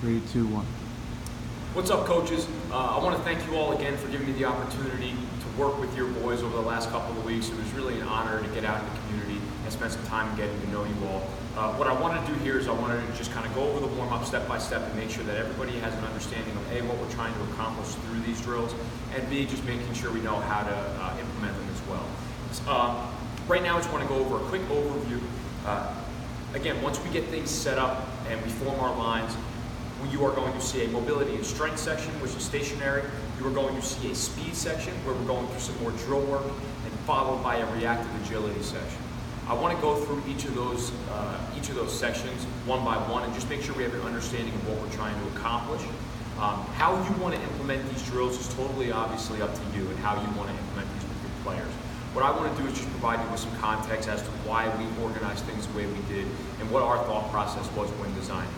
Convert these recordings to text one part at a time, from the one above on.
3, 2, 1. What's up, coaches? I want to thank you all again for giving me the opportunity to work with your boys over the last couple of weeks. It was really an honor to get out in the community and spend some time getting to know you all. What I want to do here is I wanted to just kind of go over the warm-up step by step and make sure that everybody has an understanding of A, what we're trying to accomplish through these drills, and B, just making sure we know how to implement them as well. Right now I just want to go over a quick overview. Again, once we get things set up and we form our lines, you are going to see a mobility and strength section, which is stationary. You are going to see a speed section where we're going through some more drill work, and followed by a reactive agility section. I want to go through each of those sections one by one and just make sure we have an understanding of what we're trying to accomplish. How you want to implement these drills is totally obviously up to you, and how you want to implement these with your players. What I want to do is just provide you with some context as to why we organized things the way we did and what our thought process was when designing.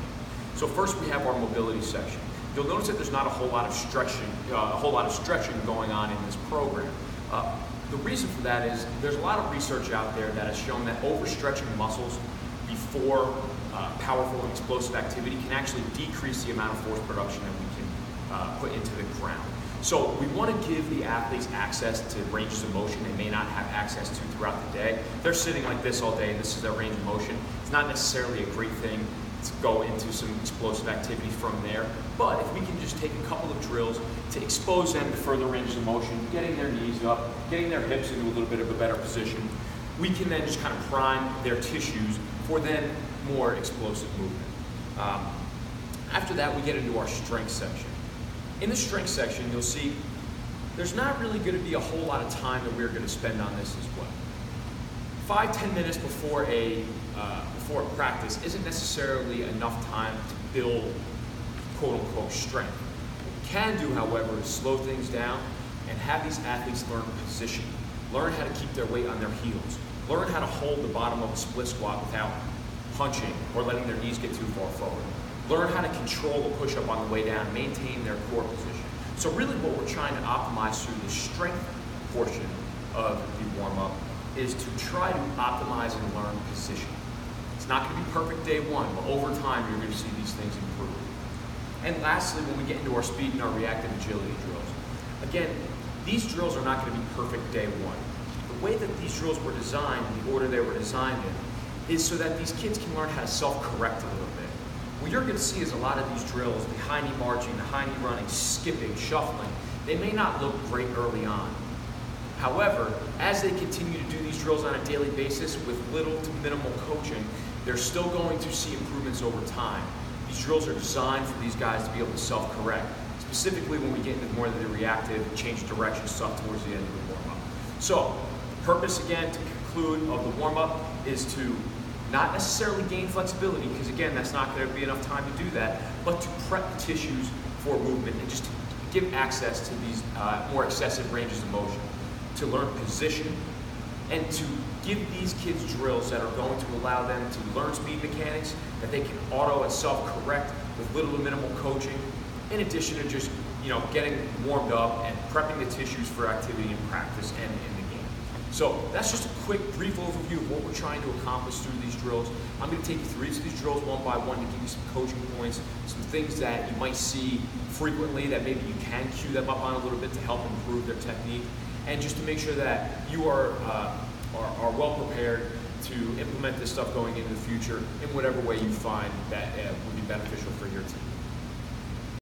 So first we have our mobility section. You'll notice that there's not a whole lot of stretching going on in this program. The reason for that is there's a lot of research out there that has shown that overstretching muscles before powerful and explosive activity can actually decrease the amount of force production that we can put into the ground. So we want to give the athletes access to ranges of motion they may not have access to throughout the day. They're sitting like this all day and this is their range of motion. It's not necessarily a great thing to go into some explosive activity from there, but if we can just take a couple of drills to expose them to further ranges of motion, getting their knees up, getting their hips into a little bit of a better position, we can then just kind of prime their tissues for then more explosive movement. After that, we get into our strength section. In the strength section, you'll see there's not really going to be a whole lot of time that we're going to spend on this as well. 5-10 minutes before a practice isn't necessarily enough time to build quote-unquote strength. What we can do, however, is slow things down and have these athletes learn position, learn how to keep their weight on their heels, learn how to hold the bottom of a split squat without punching or letting their knees get too far forward, learn how to control the push-up on the way down, maintain their core position. So really what we're trying to optimize through the strength portion of the warm-up is to try to optimize and learn position. It's not going to be perfect day one, but over time you're going to see these things improve. And lastly, when we get into our speed and our reactive agility drills, again, these drills are not going to be perfect day one. The way that these drills were designed, the order they were designed in, is so that these kids can learn how to self-correct a little bit. What you're going to see is a lot of these drills, the high knee marching, the high knee running, skipping, shuffling, they may not look great early on. However, as they continue to do these drills on a daily basis with little to minimal coaching, they're still going to see improvements over time. These drills are designed for these guys to be able to self-correct, specifically when we get into more of the reactive, change direction stuff towards the end of the warm-up. So, the purpose again, to conclude, of the warm-up is to not necessarily gain flexibility, because again, that's not going to be enough time to do that, but to prep the tissues for movement and just to give access to these more excessive ranges of motion, to learn position, and to give these kids drills that are going to allow them to learn speed mechanics that they can auto and self-correct with little to minimal coaching, in addition to just getting warmed up and prepping the tissues for activity and practice and in the game. So that's just a quick, brief overview of what we're trying to accomplish through these drills. I'm going to take you through each of these drills one by one to give you some coaching points, some things that you might see frequently that maybe you can cue them up on a little bit to help improve their technique, and just to make sure that you are well prepared to implement this stuff going into the future in whatever way you find that would be beneficial for your team.